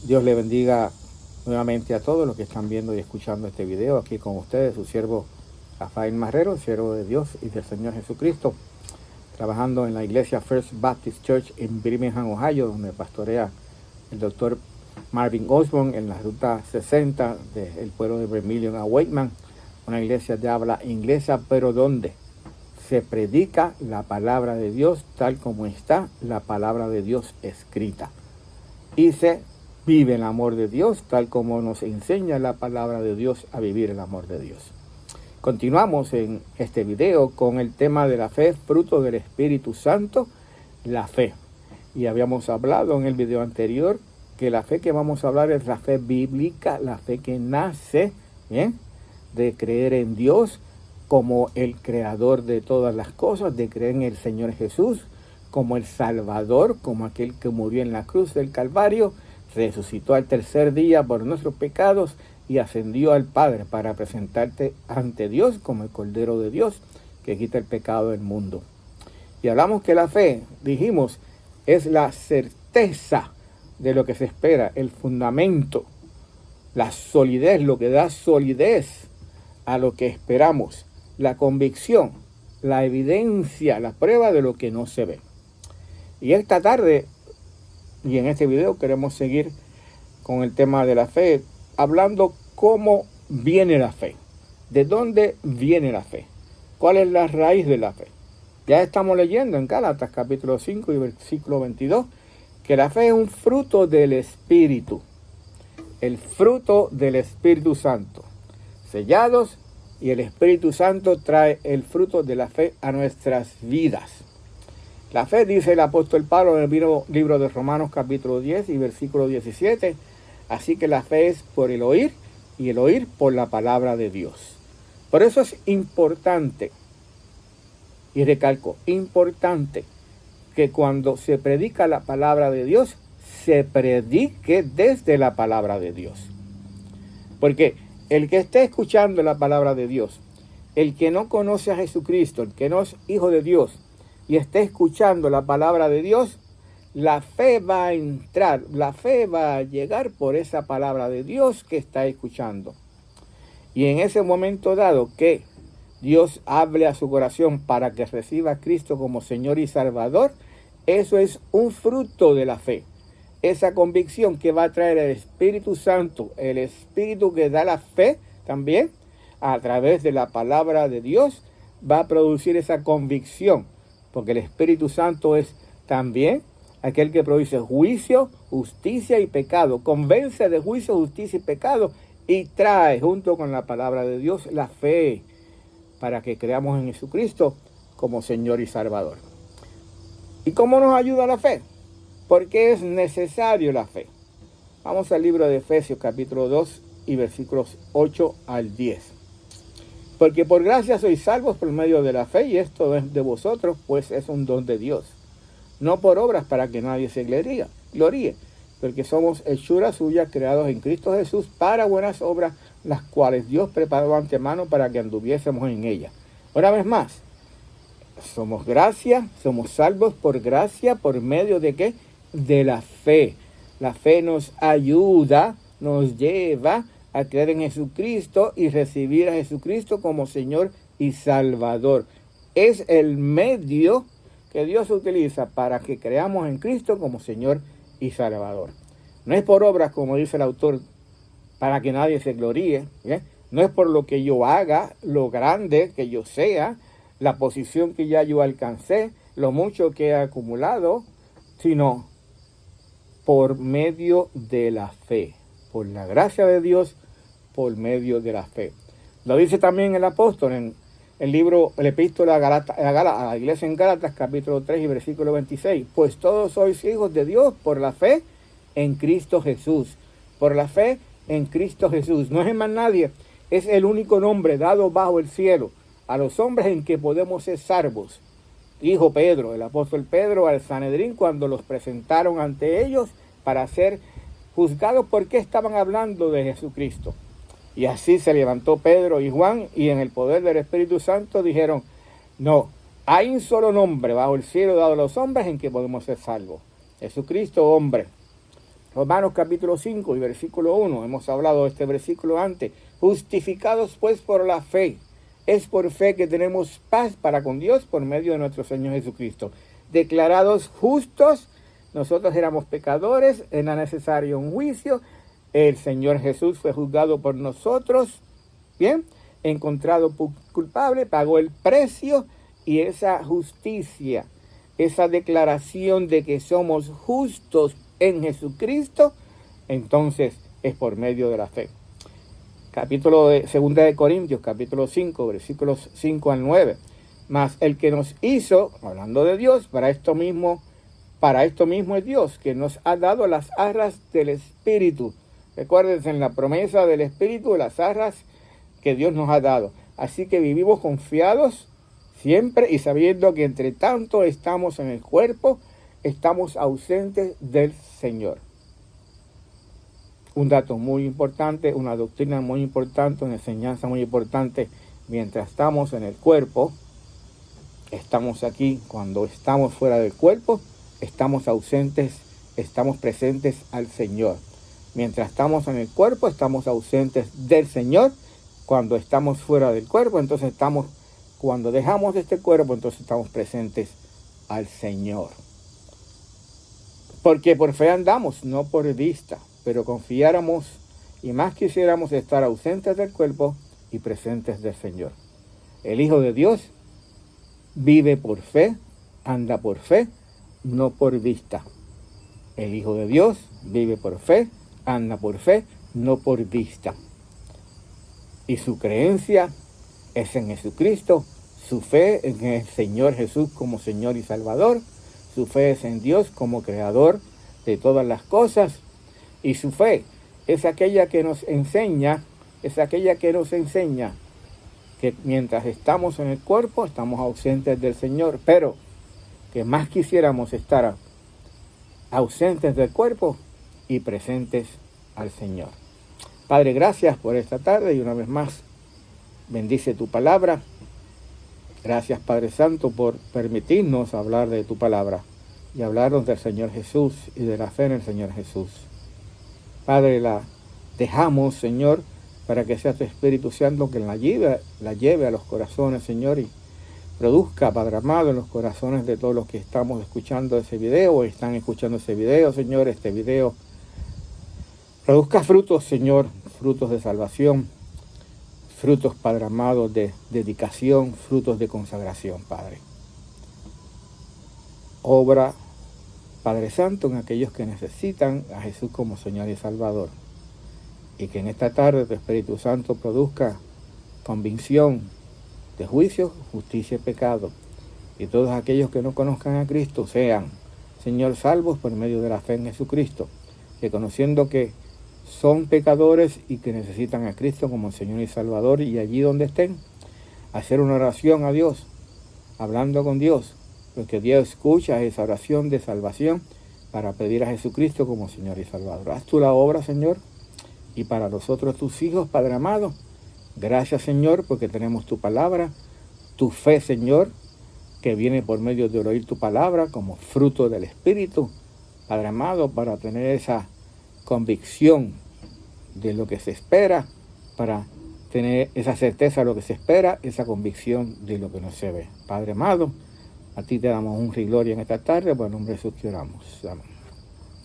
Dios le bendiga nuevamente a todos los que están viendo y escuchando este video. Aquí con ustedes, su siervo Rafael Marrero, siervo de Dios y del Señor Jesucristo, trabajando en la iglesia First Baptist Church en Birmingham, Ohio, donde pastorea el doctor Marvin Osborne en la ruta 60 del pueblo de Vermilion a Wakeman, una iglesia de habla inglesa, pero donde se predica la palabra de Dios tal como está la palabra de Dios escrita. Y se vive el amor de Dios tal como nos enseña la palabra de Dios a vivir el amor de Dios. Continuamos en este video con el tema de la fe, fruto del Espíritu Santo, la fe. Y habíamos hablado en el video anterior que la fe que vamos a hablar es la fe bíblica, la fe que nace, ¿bien?, de creer en Dios como el creador de todas las cosas, de creer en el Señor Jesús como el Salvador, como aquel que murió en la cruz del Calvario, resucitó al tercer día por nuestros pecados y ascendió al Padre para presentarte ante Dios como el Cordero de Dios que quita el pecado del mundo. Y hablamos que la fe, dijimos, es la certeza de lo que se espera, el fundamento, la solidez, lo que da solidez a lo que esperamos, la convicción, la evidencia, la prueba de lo que no se ve. Y esta tarde, y en este video, queremos seguir con el tema de la fe, hablando cómo viene la fe, de dónde viene la fe, cuál es la raíz de la fe. Ya estamos leyendo en Gálatas capítulo 5 y versículo 22, que la fe es un fruto del Espíritu, el fruto del Espíritu Santo, sellados, y el Espíritu Santo trae el fruto de la fe a nuestras vidas. La fe, dice el apóstol Pablo en el libro de Romanos capítulo 10 y versículo 17, así que la fe es por el oír y el oír por la palabra de Dios. Por eso es importante, y recalco, importante, que cuando se predica la palabra de Dios, se predique desde la palabra de Dios. Porque el que esté escuchando la palabra de Dios, el que no conoce a Jesucristo, el que no es hijo de Dios, y esté escuchando la palabra de Dios, la fe va a entrar, la fe va a llegar por esa palabra de Dios que está escuchando. Y en ese momento dado que Dios hable a su corazón para que reciba a Cristo como Señor y Salvador, eso es un fruto de la fe. Esa convicción que va a traer el Espíritu Santo, el Espíritu que da la fe también, a través de la palabra de Dios, va a producir esa convicción. Porque el Espíritu Santo es también aquel que produce juicio, justicia y pecado. Convence de juicio, justicia y pecado y trae junto con la palabra de Dios la fe para que creamos en Jesucristo como Señor y Salvador. ¿Y cómo nos ayuda la fe? ¿Por qué es necesario la fe? Vamos al libro de Efesios capítulo 2 y versículos 8 al 10. Porque por gracia sois salvos por medio de la fe, y esto es de vosotros, pues es un don de Dios. No por obras para que nadie se gloríe, porque somos hechura suya, creados en Cristo Jesús para buenas obras, las cuales Dios preparó antemano para que anduviésemos en ellas. Una vez más, somos gracia, somos salvos por gracia, ¿por medio de qué? De la fe. La fe nos ayuda, nos lleva a creer en Jesucristo y recibir a Jesucristo como Señor y Salvador. Es el medio que Dios utiliza para que creamos en Cristo como Señor y Salvador. No es por obras, como dice el autor, para que nadie se gloríe, ¿eh? No es por lo que yo haga, lo grande que yo sea, la posición que ya yo alcancé, lo mucho que he acumulado, sino por medio de la fe, por la gracia de Dios, por medio de la fe. Lo dice también el apóstol en el libro, el epístola a la iglesia en Gálatas, capítulo 3 y versículo 26. Pues todos sois hijos de Dios por la fe en Cristo Jesús. Por la fe en Cristo Jesús. No es más nadie, es el único nombre dado bajo el cielo a los hombres en que podemos ser salvos. Dijo Pedro, el apóstol Pedro al Sanedrín cuando los presentaron ante ellos para ser juzgados porque estaban hablando de Jesucristo. Y así se levantó Pedro y Juan y en el poder del Espíritu Santo dijeron, no, hay un solo nombre bajo el cielo dado a los hombres en que podemos ser salvos. Jesucristo, hombre. Romanos capítulo 5 y versículo 1. Hemos hablado de este versículo antes. Justificados pues por la fe. Es por fe que tenemos paz para con Dios por medio de nuestro Señor Jesucristo. Declarados justos, nosotros éramos pecadores, era necesario un juicio. El Señor Jesús fue juzgado por nosotros, bien, encontrado culpable, pagó el precio, y esa justicia, esa declaración de que somos justos en Jesucristo, entonces es por medio de la fe. Capítulo de 2 de Corintios, capítulo 5, versículos 5 al 9. Mas el que nos hizo, hablando de Dios, para esto mismo es Dios, que nos ha dado las arras del Espíritu. Recuérdense en la promesa del Espíritu, las arras que Dios nos ha dado. Así que vivimos confiados siempre y sabiendo que entre tanto estamos en el cuerpo, estamos ausentes del Señor. Un dato muy importante, una doctrina muy importante, una enseñanza muy importante. Mientras estamos en el cuerpo, estamos aquí. Cuando estamos fuera del cuerpo, estamos ausentes, estamos presentes al Señor. Mientras estamos en el cuerpo, estamos ausentes del Señor. Cuando estamos fuera del cuerpo, entonces cuando dejamos este cuerpo, entonces estamos presentes al Señor. Porque por fe andamos, no por vista, pero confiáramos y más quisiéramos estar ausentes del cuerpo y presentes del Señor. El Hijo de Dios vive por fe, anda por fe, no por vista. El Hijo de Dios vive por fe, anda por fe, no por vista. Y su creencia es en Jesucristo, su fe en el Señor Jesús como Señor y Salvador, su fe es en Dios como Creador de todas las cosas, y su fe es aquella que nos enseña, que mientras estamos en el cuerpo estamos ausentes del Señor, pero que más quisiéramos estar ausentes del cuerpo y presentes al Señor. Padre, gracias por esta tarde y una vez más bendice tu palabra. Gracias, Padre Santo, por permitirnos hablar de tu palabra y hablarnos del Señor Jesús y de la fe en el Señor Jesús. Padre, la dejamos, Señor, para que sea tu Espíritu Santo que la lleve a los corazones, Señor, y produzca, Padre amado, en los corazones de todos los que estamos escuchando ese video o están escuchando ese video, Señor, este video produzca frutos, Señor, frutos de salvación, frutos, Padre amado, de dedicación, frutos de consagración, Padre. Obra, Padre Santo, en aquellos que necesitan a Jesús como Señor y Salvador. Y que en esta tarde tu Espíritu Santo produzca convicción de juicio, justicia y pecado. Y todos aquellos que no conozcan a Cristo sean, Señor, salvos por medio de la fe en Jesucristo, reconociendo que son pecadores y que necesitan a Cristo como Señor y Salvador, y allí donde estén, hacer una oración a Dios, hablando con Dios, porque Dios escucha esa oración de salvación para pedir a Jesucristo como Señor y Salvador. Haz tú la obra, Señor, y para nosotros tus hijos, Padre amado, gracias, Señor, porque tenemos tu palabra, tu fe, Señor, que viene por medio de oír tu palabra como fruto del Espíritu, Padre amado, para tener esa convicción de lo que se espera, para tener esa certeza de lo que se espera, esa convicción de lo que no se ve. Padre amado, a ti te damos honra y gloria en esta tarde, por el nombre de Jesús que oramos. Amén.